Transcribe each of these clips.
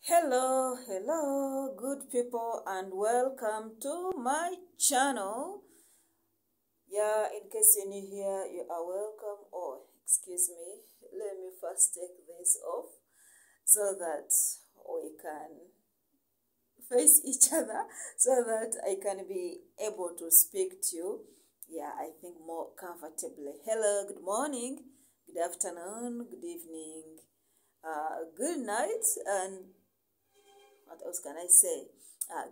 Hello, good people, and welcome to my channel. Yeah, in case you're new here, you are welcome. Oh, excuse me, let me first take this off so that we can face each other, so that I can be able to speak to you. Yeah, I think more comfortably. Hello, good morning, good afternoon, good evening, good night, and what else can I say?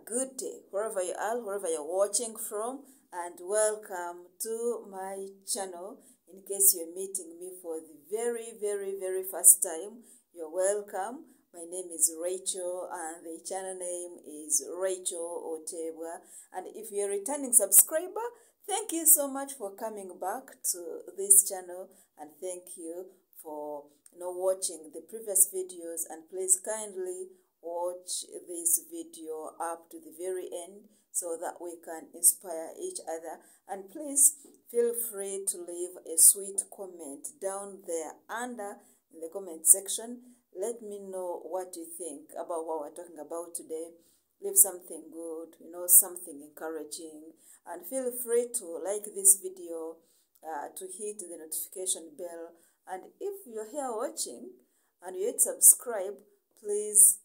Good day, wherever you are, wherever you're watching from, and welcome to my channel. In case you're meeting me for the very first time, you're welcome. My name is Rachel, and the channel name is Rachel Oteebwa. And if you're a returning subscriber, thank you so much for coming back to this channel, and thank you for watching the previous videos. And please kindly watch this video up to the very end so that we can inspire each other. And please feel free to leave a sweet comment down there under in the comment section. Let me know what you think about what we're talking about today. Leave something good, something encouraging, and feel free to like this video, to hit the notification bell. And if you're here watching and you hit subscribe, please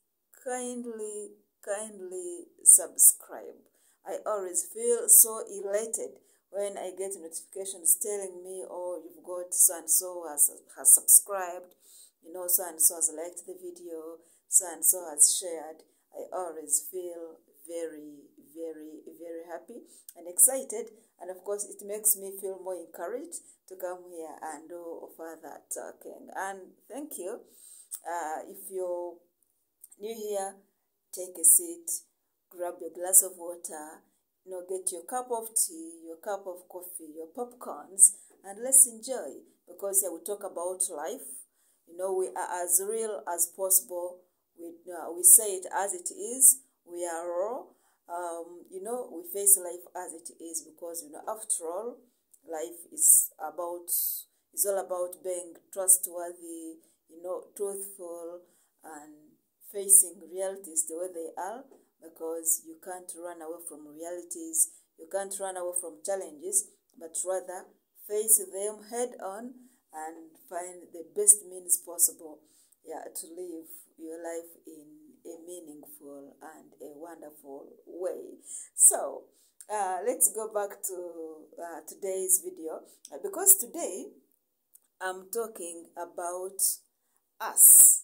kindly subscribe. I always feel so elated when I get notifications telling me, oh, you've got so and so has subscribed, so and so has liked the video, so and so has shared. I always feel very happy and excited, and of course it makes me feel more encouraged to come here and do further talking. And thank you. If you're new here, take a seat, grab your glass of water, get your cup of tea, your cup of coffee, your popcorns, and let's enjoy, because here we talk about life. We are as real as possible. We say it as it is. We are raw. We face life as it is, because after all, life is all about being trustworthy, truthful, and facing realities the way they are, because you can't run away from realities, you can't run away from challenges, but rather face them head on and find the best means possible, to live your life in a meaningful and a wonderful way. So let's go back to today's video, because today I'm talking about us.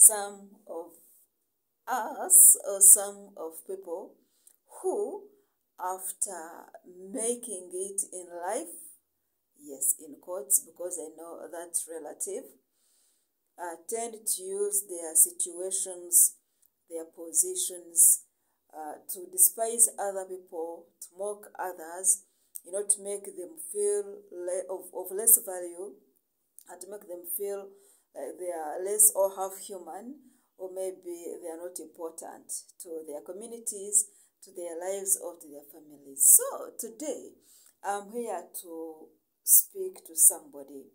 Some of us, or some of people who, after making it in life, yes, in quotes, because I know that's relative, tend to use their situations, their positions, to despise other people, to mock others, to make them feel of less value, and to make them feel like they are less or half human, or maybe they are not important to their communities, to their lives, or to their families. So today, I'm here to speak to somebody,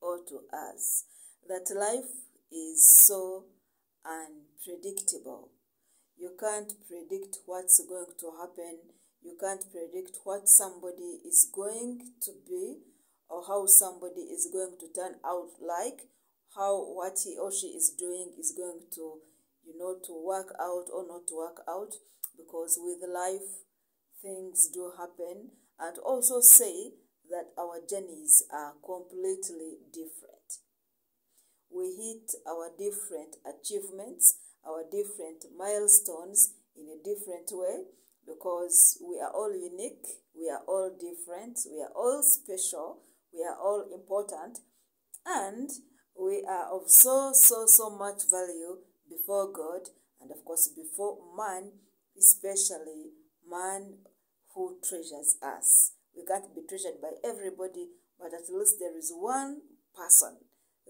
or to us, that life is so unpredictable. You can't predict what's going to happen. You can't predict what somebody is going to be, or how somebody is going to turn out like, how what he or she is doing is going to, to work out or not to work out, because with life, things do happen. And also say that our journeys are completely different. We hit our different achievements, our different milestones in a different way, because we are all unique, we are all different, we are all special, we are all important, and we are of so much value before God, and of course before man, especially man who treasures us. We can't be treasured by everybody, but at least there is one person,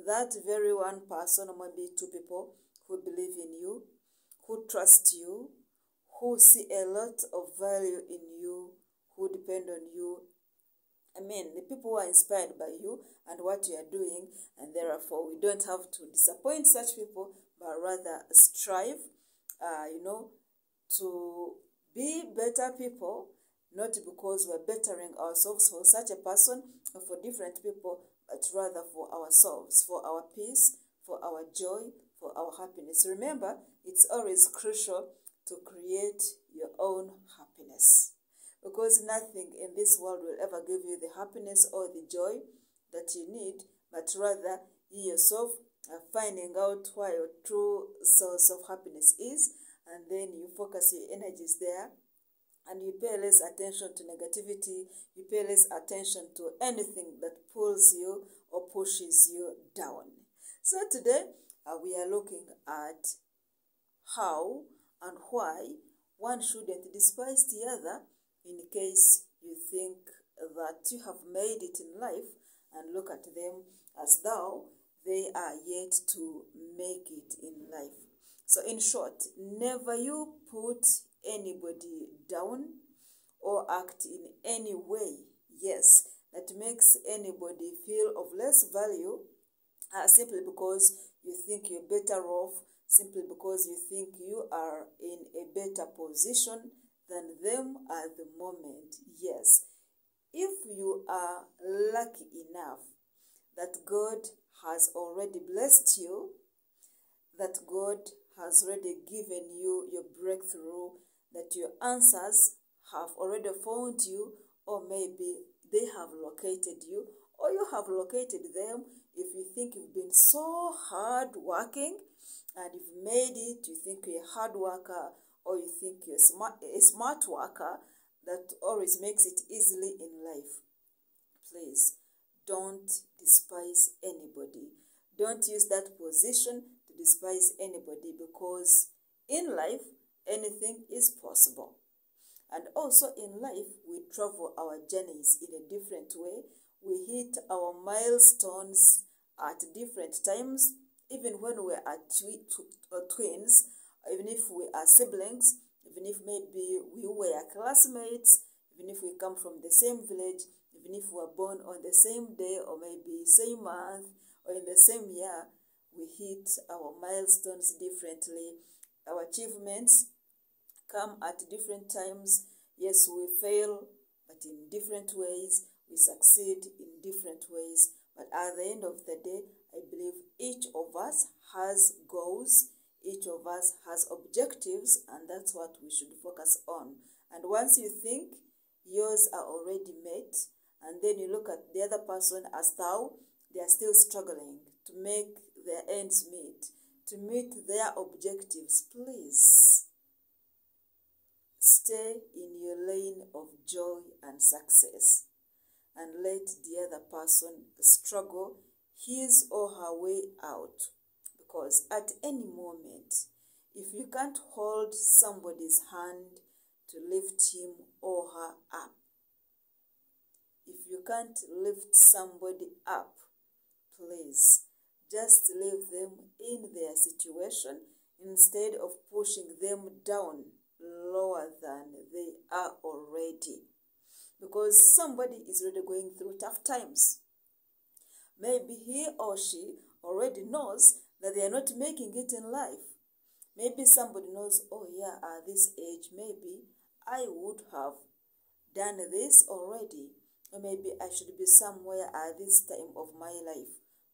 that very one person, or maybe two people, who believe in you, who trust you, who see a lot of value in you, who depend on you. I mean, the people who are inspired by you and what you are doing, and therefore we don't have to disappoint such people, but rather strive, to be better people, not because we're bettering ourselves for such a person or for different people, but rather for ourselves, for our peace, for our joy, for our happiness. Remember, it's always crucial to create your own happiness, because nothing in this world will ever give you the happiness or the joy that you need, but rather you yourself are finding out why your true source of happiness is, and then you focus your energies there, and you pay less attention to negativity, you pay less attention to anything that pulls you or pushes you down. So today, we are looking at how and why one shouldn't despise the other in case you think that you have made it in life and look at them as though they are yet to make it in life. So in short, never you put anybody down or act in any way, yes, that makes anybody feel of less value simply because you think you're better off, simply because you think you are in a better position than them at the moment. Yes, if you are lucky enough that God has already blessed you, that God has already given you your breakthrough, that your answers have already found you, or maybe they have located you, or you have located them. If you think you've been so hard working and you've made it, you think you're a hard worker, or you think you're a smart worker that always makes it easily in life, please don't despise anybody. Don't use that position to despise anybody, because in life, anything is possible. And also in life, we travel our journeys in a different way. We hit our milestones at different times, even when we are twins, even if we are siblings, even if maybe we were classmates, even if we come from the same village, even if we were born on the same day or maybe same month or in the same year, we hit our milestones differently. Our achievements come at different times. Yes, we fail, but in different ways. We succeed in different ways. But at the end of the day, I believe each of us has goals, each of us has objectives, and that's what we should focus on. And once you think yours are already met, and then you look at the other person as though they are still struggling to make their ends meet, to meet their objectives, please stay in your lane of joy and success, and let the other person struggle his or her way out. Because at any moment, if you can't hold somebody's hand to lift him or her up, if you can't lift somebody up, please just leave them in their situation instead of pushing them down lower than they are already. Because somebody is really going through tough times. Maybe he or she already knows that they are not making it in life. Maybe somebody knows, oh yeah, at this age, maybe I would have done this already. Or maybe I should be somewhere at this time of my life.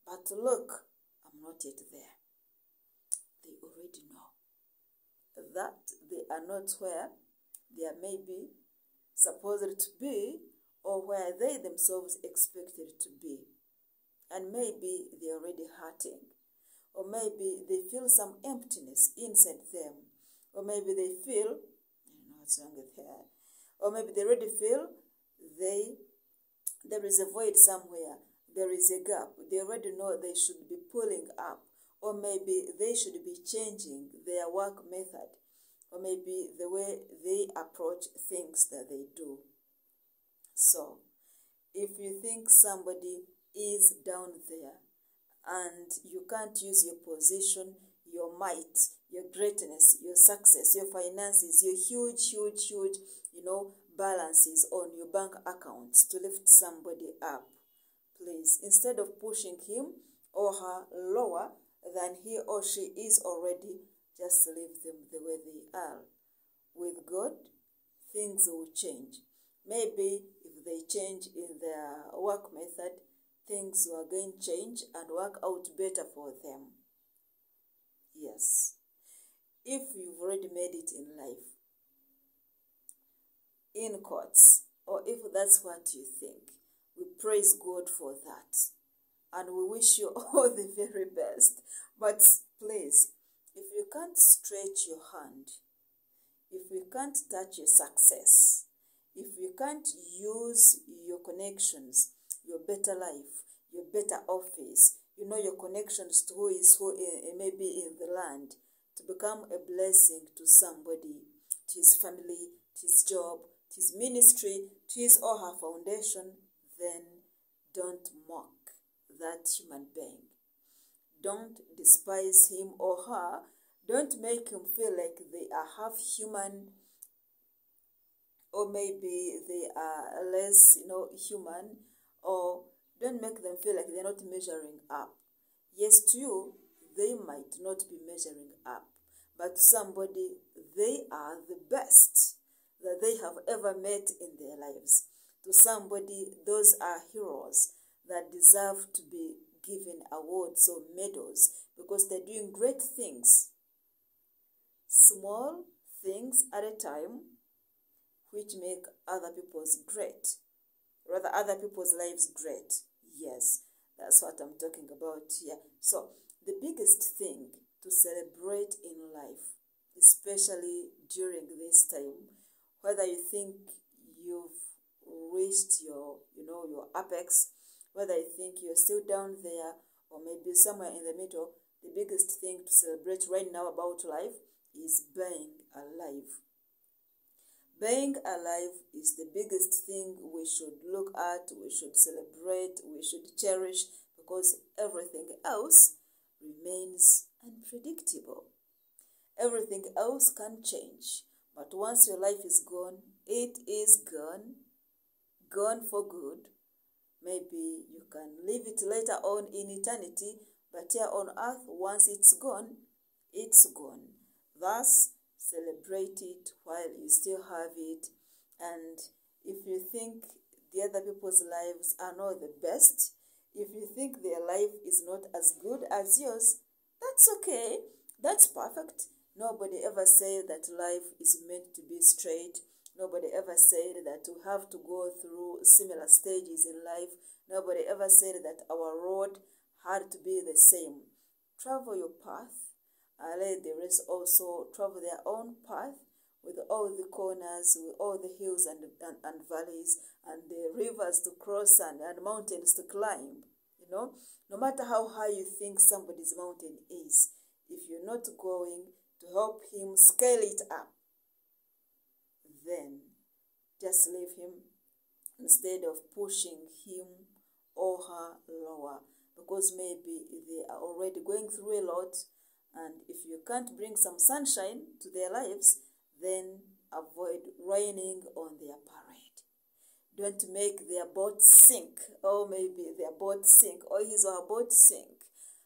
But look, I'm not yet there. They already know that they are not where they are maybe supposed to be, or where they themselves expected to be. And maybe they're already hurting. Or maybe they feel some emptiness inside them. Or maybe they feel, I don't know what's wrong with her. Or maybe they already feel there is a void somewhere. There is a gap. They already know they should be pulling up. Or maybe they should be changing their work method. Or maybe the way they approach things that they do. So, if you think somebody is down there and you can't use your position, your might, your greatness, your success, your finances, your huge, balances on your bank accounts to lift somebody up, please, instead of pushing him or her lower than he or she is already, just leave them the way they are. With God, things will change. Maybe if they change in their work method, things will again change and work out better for them. Yes. If you've already made it in life, in courts, or if that's what you think, we praise God for that. And we wish you all the very best. But please, if you can't stretch your hand, if you can't touch your success, if you can't use your connections, your better life, your better office, your connections to who is who maybe in the land, to become a blessing to somebody, to his family, to his job, to his ministry, to his or her foundation, then don't mock that human being. Don't despise him or her. Don't make him feel like they are half human, or maybe they are less, human, or don't make them feel like they're not measuring up. Yes, to you, they might not be measuring up, but to somebody, they are the best that they have ever met in their lives. To somebody, those are heroes that deserve to be given awards or medals because they're doing great things. Small things at a time which make other people's lives great. Yes, that's what I'm talking about here. So, the biggest thing to celebrate in life, especially during this time, whether you think you've reached your apex, whether you think you're still down there or maybe somewhere in the middle, the biggest thing to celebrate right now about life is being alive. Being alive is the biggest thing we should look at, we should celebrate, we should cherish, because everything else remains unpredictable. Everything else can change, but once your life is gone, it is gone, gone for good. Maybe you can leave it later on in eternity, but here on earth, once it's gone, it's gone. Thus, celebrate it while you still have it. And if you think the other people's lives are not the best, if you think their life is not as good as yours, that's okay. That's perfect. Nobody ever said that life is meant to be straight. Nobody ever said that we have to go through similar stages in life. Nobody ever said that our road had to be the same. Travel your path. Let the rest also travel their own path, with all the corners, with all the hills and valleys, and the rivers to cross and mountains to climb. No matter how high you think somebody's mountain is, if you're not going to help him scale it up, then just leave him instead of pushing him or her lower, because maybe they are already going through a lot. And if you can't bring some sunshine to their lives, then avoid raining on their parade. Don't make their boat sink, or maybe their boat sink, or his or her boat sink,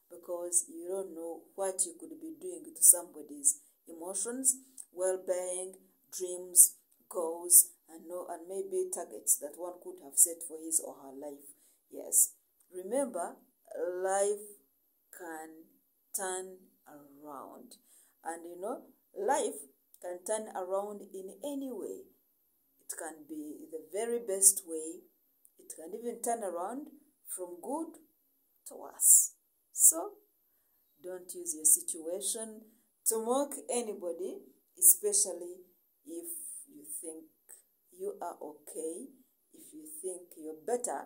because you don't know what you could be doing to somebody's emotions, well-being, dreams, goals, and maybe targets that one could have set for his or her life. Yes, remember, life can turn around, and life can turn around in any way. It can be the very best way. It can even turn around from good to worse. So don't use your situation to mock anybody, especially if you think you are okay, if you think you're better,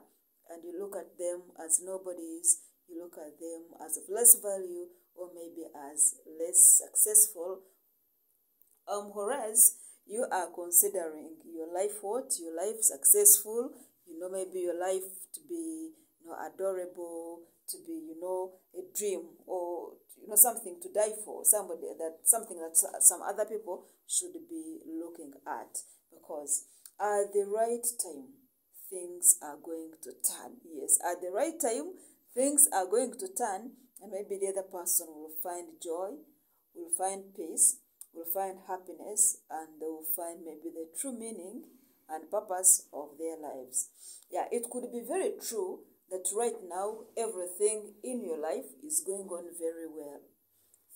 and you look at them as nobodies, you look at them as of less value, or maybe as less successful, whereas you are considering your life your life successful, maybe your life to be, adorable, to be, a dream, or, something to die for, something that some other people should be looking at, because at the right time, things are going to turn. Yes, at the right time, things are going to turn, And maybe the other person will find joy, will find peace, will find happiness, and they will find maybe the true meaning and purpose of their lives. Yeah, it could be very true that right now everything in your life is going on very well.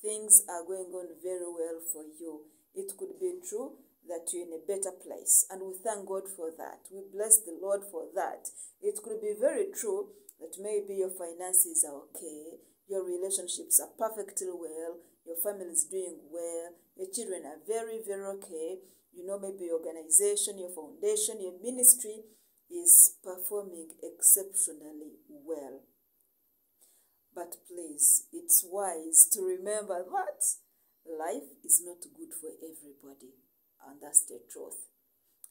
Things are going on very well for you. It could be true that you're in a better place, and we thank God for that. We bless the Lord for that. It could be very true that maybe your finances are okay, your relationships are perfectly well, your family is doing well, your children are very, very okay. You know, maybe your organization, your foundation, your ministry is performing exceptionally well. But please, it's wise to remember that life is not good for everybody. And that's the truth.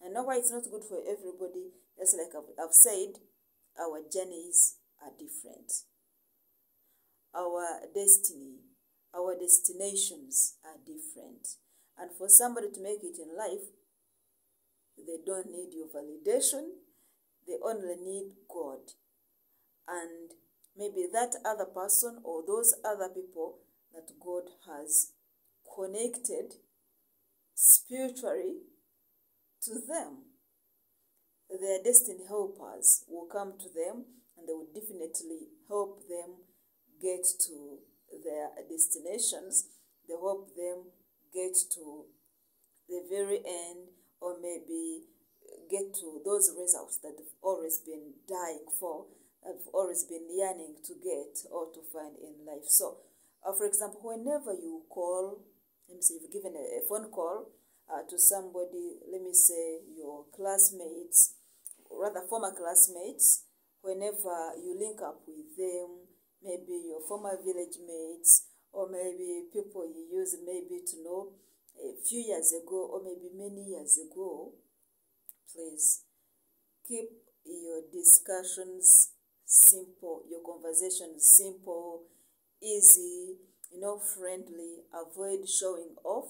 And now why it's not good for everybody, just like I've said, our journeys are different. Our destiny, our destinations are different. And for somebody to make it in life, they don't need your validation. They only need God. And maybe that other person or those other people that God has connected spiritually to them. Their destiny helpers will come to them, and they will definitely help them get to their destinations. They help them get to the very end, or maybe get to those results that they've always been dying for, that have always been yearning to get or to find in life. So, for example, whenever you call, let me say you've given a phone call to somebody, let me say your classmates, rather former classmates, whenever you link up with them, maybe your former village mates, or maybe people you used maybe to know a few years ago, or maybe many years ago, please keep your discussions simple, your conversations simple, easy, friendly. Avoid showing off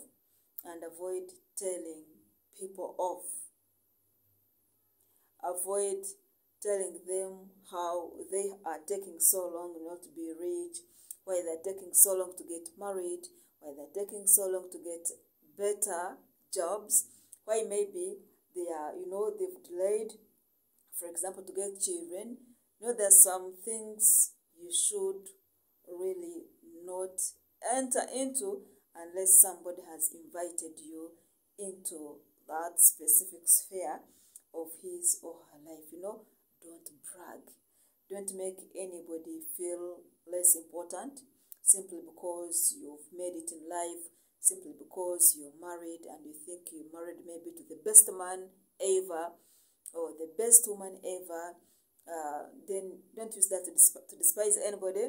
and avoid telling people off. Avoid telling them how they are taking so long not to be rich, why they're taking so long to get married, why they're taking so long to get better jobs, why maybe they are, they've delayed, for example, to get children. There's some things you should really not enter into unless somebody has invited you into that specific sphere of his or her life. Don't brag. Don't make anybody feel less important simply because you've made it in life, simply because you're married and you think you're married maybe to the best man ever or the best woman ever. Then don't use that to despise anybody.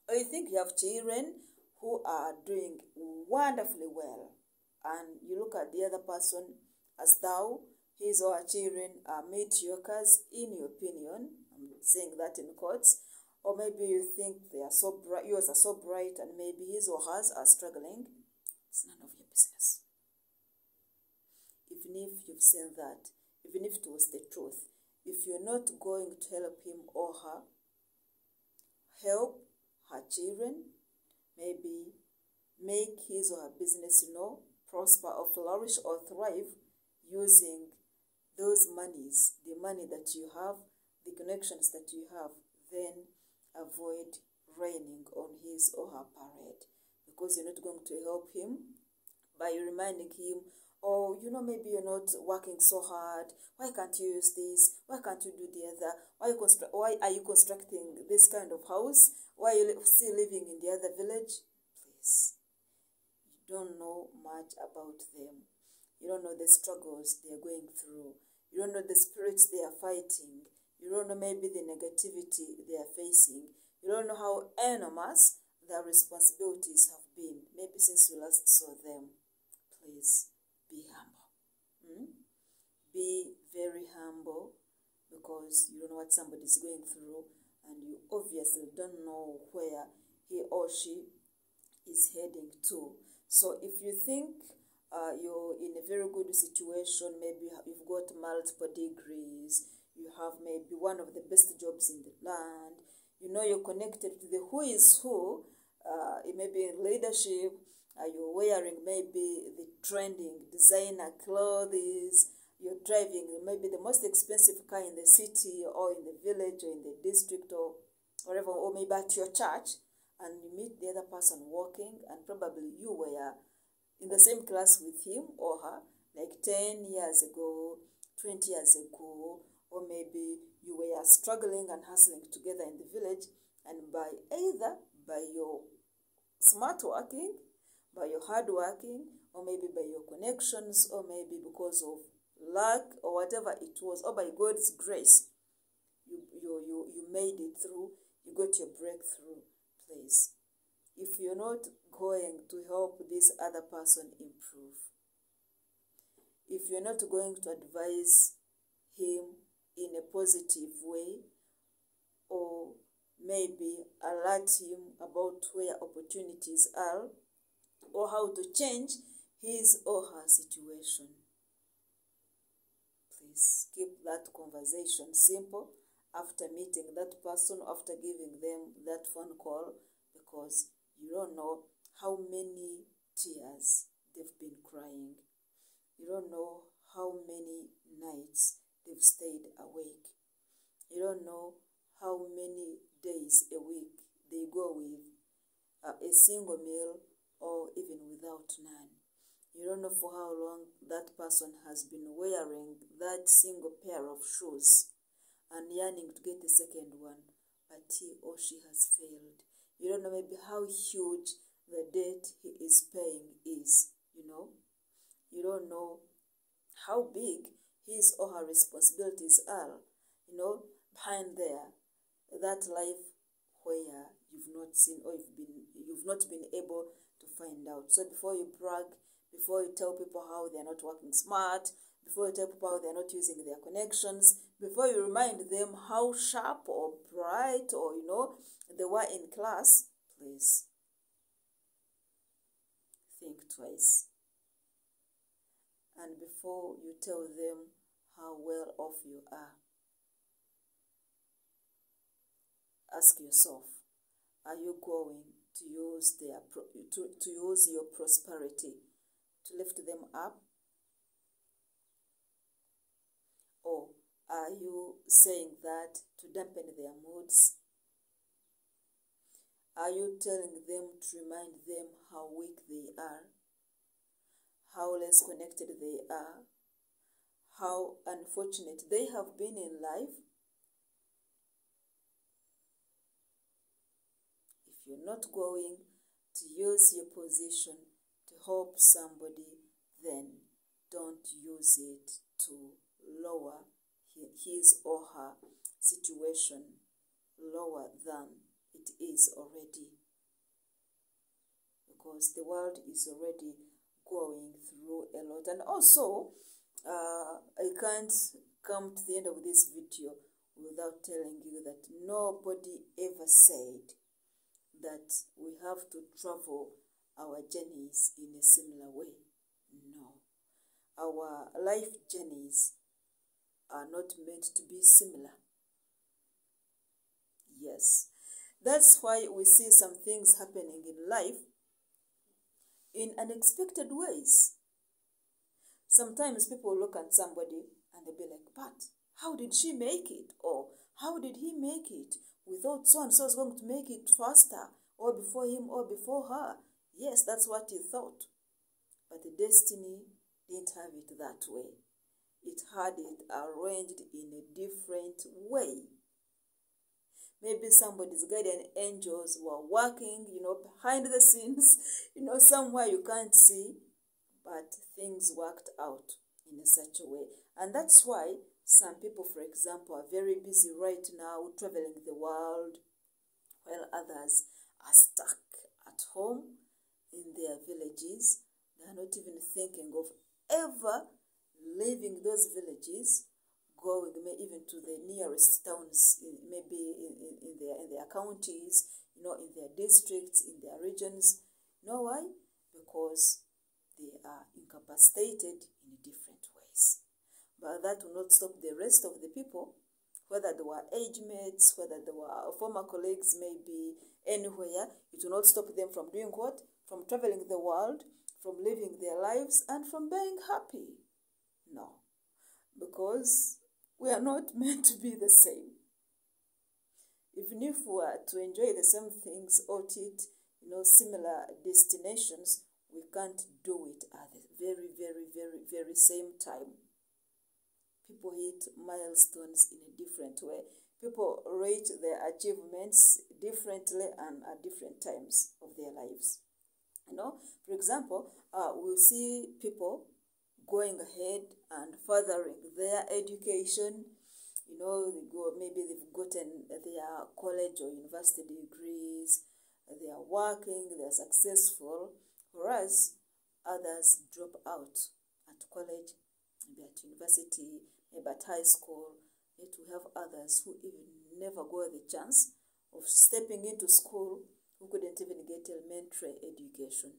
Or you think you have children who are doing wonderfully well, and you look at the other person as though his or her children are mediocres in your opinion. I'm saying that in quotes. Or maybe you think they are so bright, yours are so bright, and maybe his or hers are struggling. It's none of your business. Even if you've said that, even if it was the truth, if you're not going to help him or her, help her children, maybe make his or her business, prosper or flourish or thrive using those monies, the money that you have, the connections that you have, then avoid raining on his or her parade, because you're not going to help him by reminding him, oh, maybe you're not working so hard. Why can't you use this? Why can't you do the other? Why are you constructing this kind of house? Why are you still living in the other village? Please, you don't know much about them. You don't know the struggles they are going through. You don't know the spirits they are fighting. You don't know maybe the negativity they are facing. You don't know how enormous their responsibilities have been, maybe since you last saw them. Please, be humble. Be very humble, because you don't know what somebody's going through, and you obviously don't know where he or she is heading to. So if you think you're in a very good situation, maybe you've got multiple degrees, you have maybe one of the best jobs in the land, You know you're connected to the who is who. It may be in leadership. You're wearing maybe the trending designer clothes. You're driving maybe the most expensive car in the city or in the village or in the district or wherever, or maybe at your church, and you meet the other person walking, and probably you were in the same class with him or her like 10 years ago, 20 years ago, or maybe you were struggling and hustling together in the village, and either by your smart working, by your hard working, or maybe by your connections, or maybe because of luck or whatever it was, or by God's grace, you made it through, you got your breakthrough. Please, if you're not going to help this other person improve, if you're not going to advise him in a positive way, or maybe alert him about where opportunities are, or how to change his or her situation, please keep that conversation simple after meeting that person, after giving them that phone call, because you don't know how many tears they've been crying. You don't know how many nights they've stayed awake. You don't know how many days a week they go with a single meal or even without none. You don't know for how long that person has been wearing that single pair of shoes and yearning to get the second one, but he or she has failed. You don't know maybe how huge the debt he is paying is, you know. You don't know how big his or her responsibilities are, you know, behind there, that life where you've not seen, or you've not been able to find out. So before you brag, before you tell people how they're not working smart, before you tell people how they're not using their connections, before you remind them how sharp or bright or, you know, they were in class, please think twice. And before you tell them how well off you are, ask yourself, are you going to use to use your prosperity to lift them up? Or are you saying that to dampen their moods? Are you telling them to remind them how weak they are, how less connected they are, how unfortunate they have been in life? If you're not going to use your position to help somebody, then don't use it to lower his or her situation lower than it is already, because the world is already going through a lot. And also, I can't come to the end of this video without telling you that nobody ever said that we have to travel our journeys in a similar way. No. Our life journeys are not meant to be similar. Yes. That's why we see some things happening in life in unexpected ways. Sometimes people look at somebody and they'll be like, but how did she make it? Or how did he make it? We thought so-and-so was going to make it faster, or before him, or before her. Yes, that's what you thought. But the destiny didn't have it that way. It had it arranged in a different way. Maybe somebody's guardian angels were working, you know, behind the scenes, you know, somewhere you can't see, but things worked out in such a way. And that's why some people, for example, are very busy right now traveling the world, while others are stuck at home in their villages. They are not even thinking of ever leaving those villages, going even to the nearest towns, maybe in their counties, you know, in their districts, in their regions. You know why? Because they are incapacitated in different ways. But that will not stop the rest of the people whether they were age mates, whether they were former colleagues, maybe anywhere. It will not stop them from doing what? From traveling the world, from living their lives, and from being happy. No, because we are not meant to be the same. Even if we are to enjoy the same things or to eat, similar destinations, we can't do it at the very, very, very, very same time. People hit milestones in a different way. People rate their achievements differently and at different times of their lives. For example, we'll see people going ahead and furthering their education. Maybe they've gotten their college or university degrees, they are working, they are successful, whereas others drop out at college, maybe at university, maybe at high school. Yet we have others who even never got the chance of stepping into school, who couldn't even get elementary education.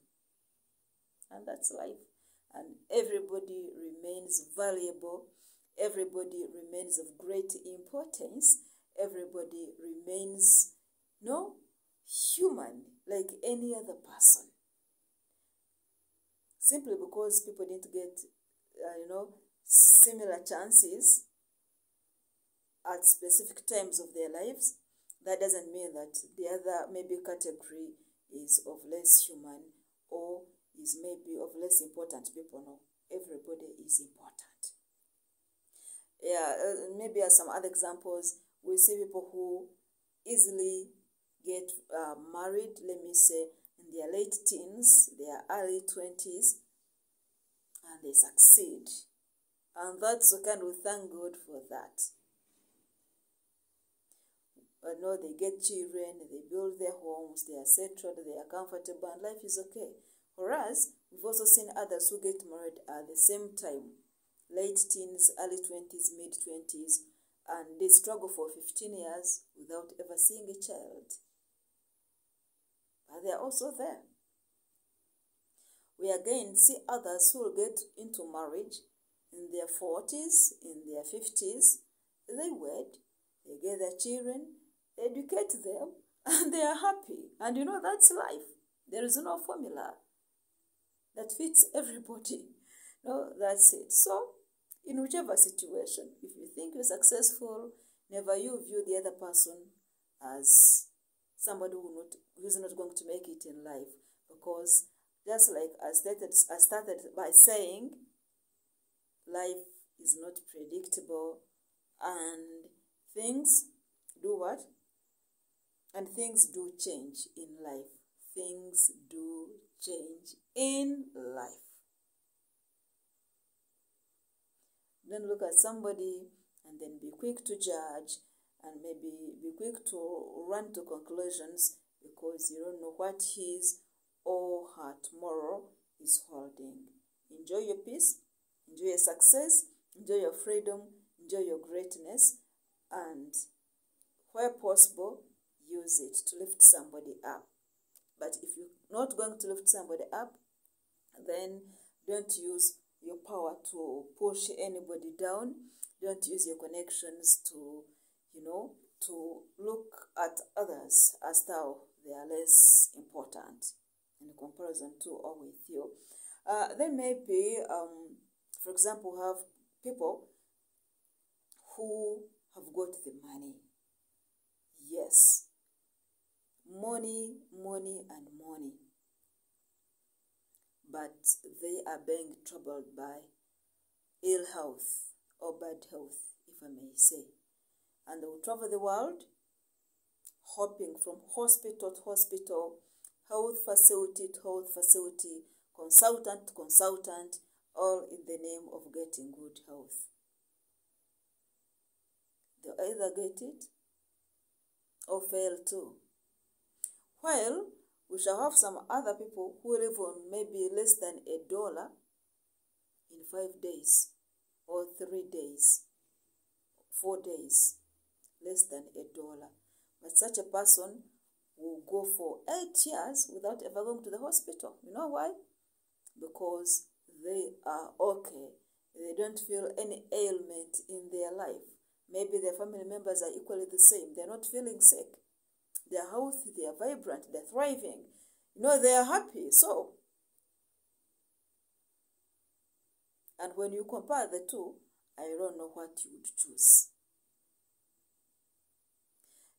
And that's life. And everybody remains valuable. Everybody remains of great importance. Everybody remains, human like any other person. Simply because people didn't get, similar chances at specific times of their lives, that doesn't mean that the other maybe category is of less human or is maybe of less important people. No, everybody is important. Maybe as some other examples, we see people who easily get married, let me say, in their late teens, their early 20s, and they succeed. And that's the kind we thank God for that. They get children, they build their homes, they are settled, they are comfortable, and life is okay. Whereas, we've also seen others who get married at the same time, late teens, early 20s, mid-20s, and they struggle for 15 years without ever seeing a child. But they are also there. We again see others who will get into marriage in their 40s, in their 50s. They wed, they get their children, educate them, and they are happy. And that's life. There is no formula that fits everybody. No, that's it. So, in whichever situation, if you think you're successful, never you view the other person as somebody who's not going to make it in life. Because just like I started by saying, life is not predictable, and things do what? And things do change in life. Things do change in life. Don't look at somebody and then be quick to judge and maybe be quick to run to conclusions because you don't know what his or her tomorrow is holding. Enjoy your peace, enjoy your success, enjoy your freedom, enjoy your greatness, and where possible, use it to lift somebody up. But if you're not going to lift somebody up, then don't use your power to push anybody down. Don't use your connections to, to look at others as though they are less important in comparison to or with you. There may be, for example, have people who have got the money. Yes. Money, and money. But they are being troubled by ill health or bad health, if I may say. And they will travel the world, hopping from hospital to hospital, health facility to health facility, consultant to consultant, all in the name of getting good health. They'll either get it or fail too. While we shall have some other people who live on maybe less than $1 in 5 days, or 3 days, 4 days, less than $1. But such a person will go for 8 years without ever going to the hospital. You know why? Because they are okay. They don't feel any ailment in their life. Maybe their family members are equally the same. They're not feeling sick. They're healthy, they're vibrant, they're thriving. They are happy. So, and when you compare the two, I don't know what you would choose.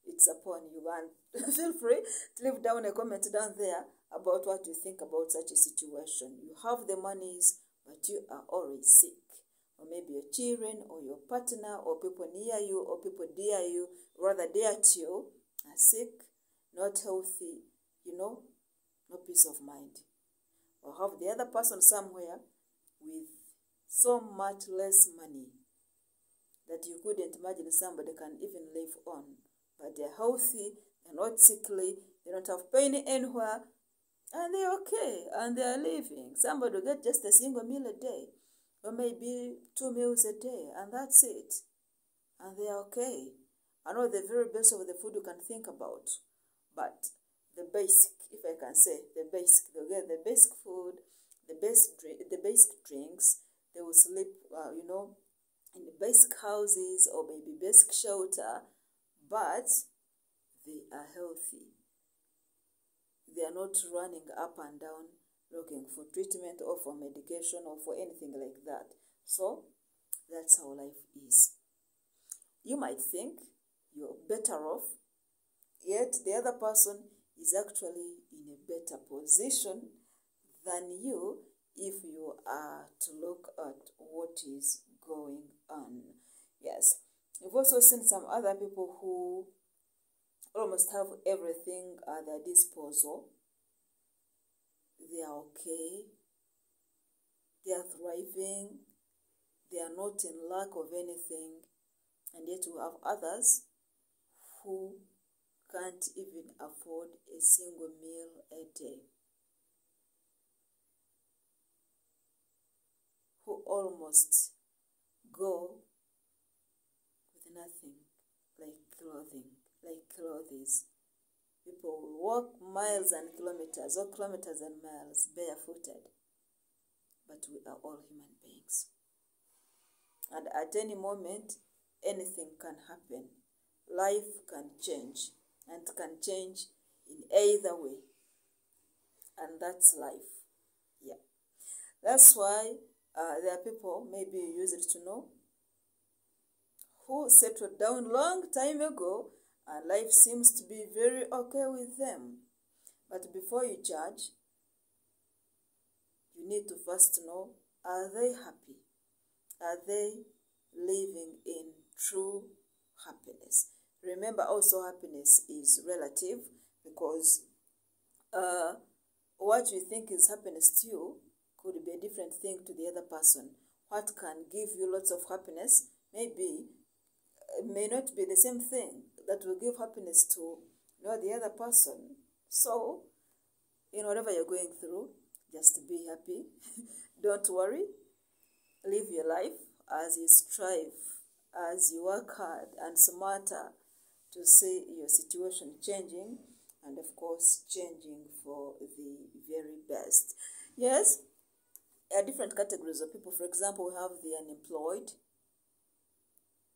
It's upon you, and feel free to leave down a comment down there about what you think about such a situation. You have the monies, but you are always sick. Or maybe your children, or your partner, or people near you, or people dear you, rather dear to you, are sick, not healthy, no peace of mind. Or have the other person somewhere with so much less money that you couldn't imagine somebody can even live on. But they're healthy, they're not sickly, they don't have pain anywhere, and they're okay, and they're living. Somebody will get just a single meal a day, or maybe 2 meals a day, and that's it. And they're okay. I know the very best of the food you can think about, but the basic, if I can say, the basic, they'll get the basic food, the basic drinks, they will sleep, in the basic houses, or maybe basic shelter, but they are healthy. They are not running up and down looking for treatment or for medication or for anything like that. So, that's how life is. You might think you're better off, yet the other person is actually in a better position than you if you are to look at what is going on. Yes. We've also seen some other people who almost have everything at their disposal. They are okay. They are thriving. They are not in lack of anything. And yet we have others who can't even afford a single meal a day, who almost go with nothing, like clothes. People will walk miles and kilometers, or kilometers and miles, barefooted. But we are all human beings. And at any moment, anything can happen. Life can change, and can change in either way. And that's life. Yeah. That's why there are people, maybe you use it to know, who settled down long time ago, and life seems to be very okay with them. But before you judge, you need to first know, are they happy? Are they living in true happiness? Remember also, happiness is relative, because what you think is happiness to you could be a different thing to the other person. What can give you lots of happiness may not be the same thing that will give happiness to the other person. So, in whatever you're going through, just be happy. Don't worry. Live your life as you strive, as you work hard and smarter to see your situation changing, and of course changing for the very best. Yes, there are different categories of people. For example, we have the unemployed.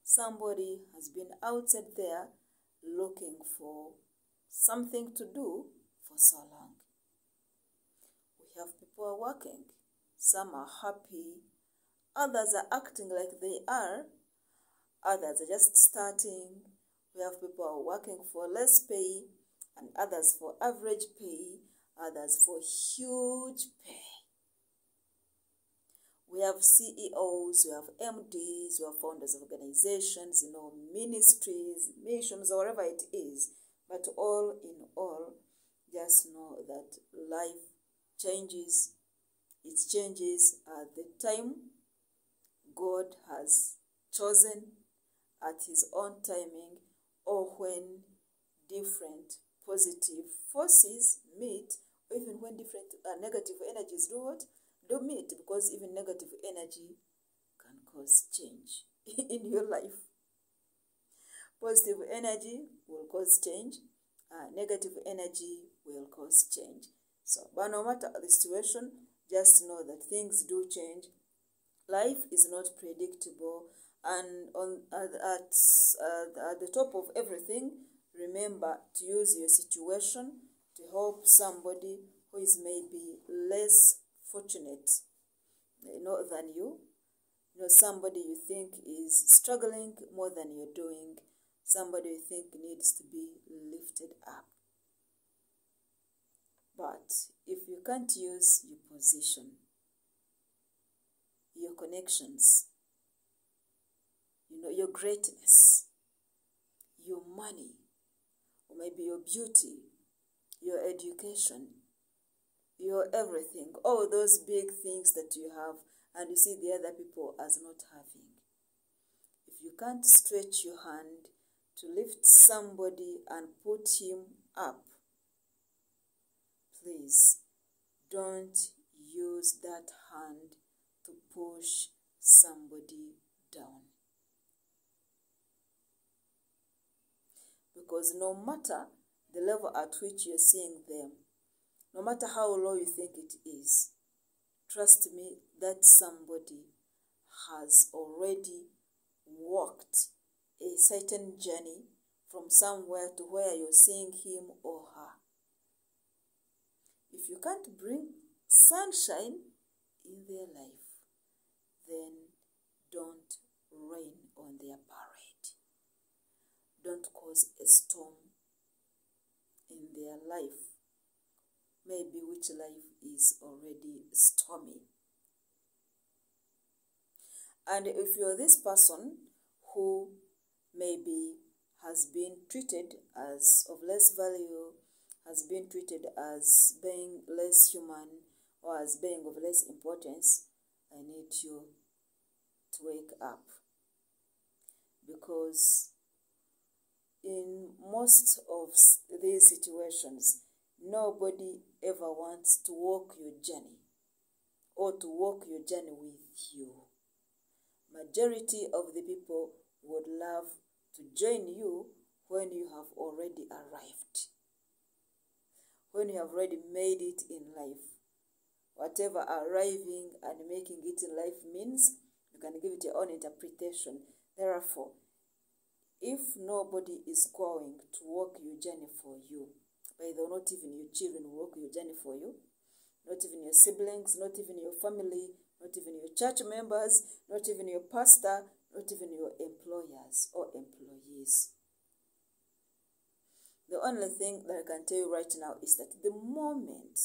Somebody has been outside there looking for something to do for so long. We have people who are working. Some are happy. Others are acting like they are. Others are just starting. We have people who are working for less pay, and others for average pay, others for huge pay. We have CEOs, we have MDs, we have founders of organizations, ministries, missions, or whatever it is. But all in all, just know that life changes. It changes at the time God has chosen, at his own timing, or when different positive forces meet, or even when different negative energies do meet, because even negative energy can cause change in your life. Positive energy will cause change, negative energy will cause change. So, but no matter the situation, just know that things do change. Life is not predictable, And at the top of everything, remember to use your situation to help somebody who is maybe less fortunate, than you. Somebody you think is struggling more than you're doing, somebody you think needs to be lifted up. But if you can't use your position, your connections, your greatness, your money, or maybe your beauty, your education, your everything, all those big things that you have, and you see the other people as not having. If you can't stretch your hand to lift somebody and put him up, please don't use that hand to push somebody down. Because no matter the level at which you're seeing them, no matter how low you think it is, trust me, that somebody has already walked a certain journey from somewhere to where you're seeing him or her. If you can't bring sunshine in their life, then don't rain on their parade. Don't cause a storm in their life, maybe which life is already stormy. And if you're this person who maybe has been treated as of less value, has been treated as being less human, or as being of less importance, I need you to wake up. Because in most of these situations, nobody ever wants to walk your journey or to walk your journey with you. Majority of the people would love to join you when you have already arrived, when you have already made it in life. Whatever arriving and making it in life means, you can give it your own interpretation. Therefore, if nobody is going to walk your journey for you, by the way, not even your children will walk your journey for you, not even your siblings, not even your family, not even your church members, not even your pastor, not even your employers or employees. The only thing that I can tell you right now is that the moment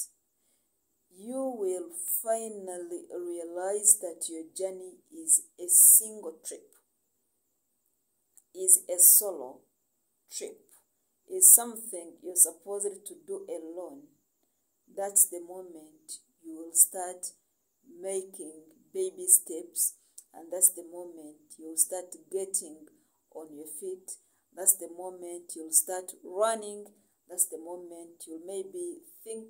you will finally realize that your journey is a single trip, is a solo trip, is something you're supposed to do alone, that's the moment you will start making baby steps, and that's the moment you'll start getting on your feet. That's the moment you'll start running. That's the moment you'll maybe think.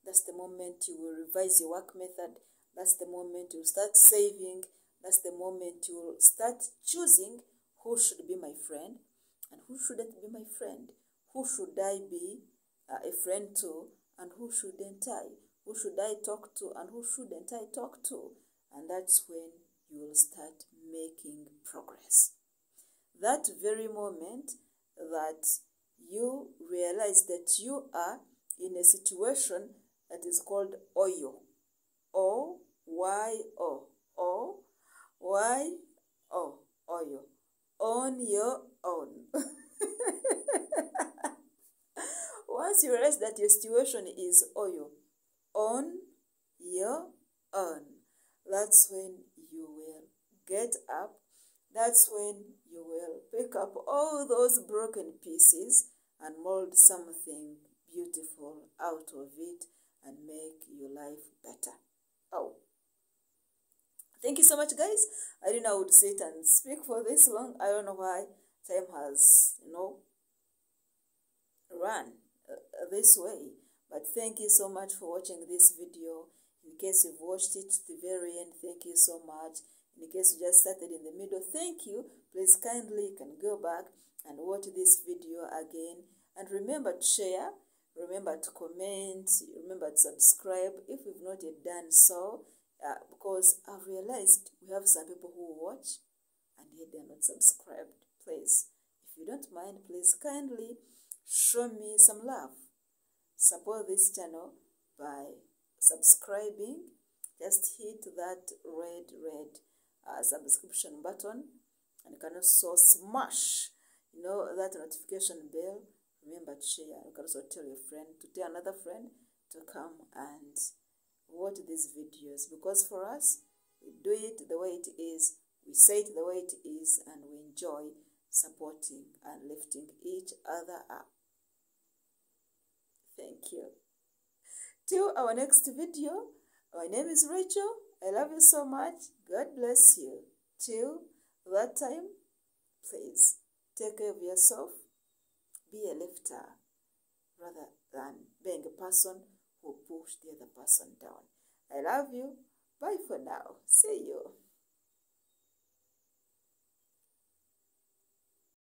That's the moment you will revise your work method. That's the moment you'll start saving. That's the moment you'll start choosing who should be my friend and who shouldn't be my friend. Who should I be a friend to and who shouldn't I? Who should I talk to and who shouldn't I talk to? And that's when you will start making progress. That very moment that you realize that you are in a situation that is called Oyo. O-Y-O. O-Y-O. Oyo. On your own. Once you realize that your situation is Oyo, on your own, that's when you will get up. That's when you will pick up all those broken pieces and mold something beautiful out of it and make your life better. Oh, thank you so much, guys. I didn't know I would sit and speak for this long. I don't know why time has, run this way. But thank you so much for watching this video. In case you've watched it to the very end, thank you so much. In case you just started in the middle, thank you. Please kindly you can go back and watch this video again. And remember to share, remember to comment, remember to subscribe if you've not yet done so. Because I've realized we have some people who watch and yet they are not subscribed. Please, if you don't mind, please kindly show me some love. Support this channel by subscribing. Just hit that red subscription button, and you can also smash that notification bell. Remember to share. You can also tell your friend, to tell another friend to come and watch these videos, because for us, we do it the way it is, we say it the way it is, and we enjoy supporting and lifting each other up. Thank you. Till our next video, my name is Rachel. I love you so much. God bless you. Till that time, please take care of yourself. Be a lifter rather than being a person who pushed the other person down. I love you. Bye for now. See you.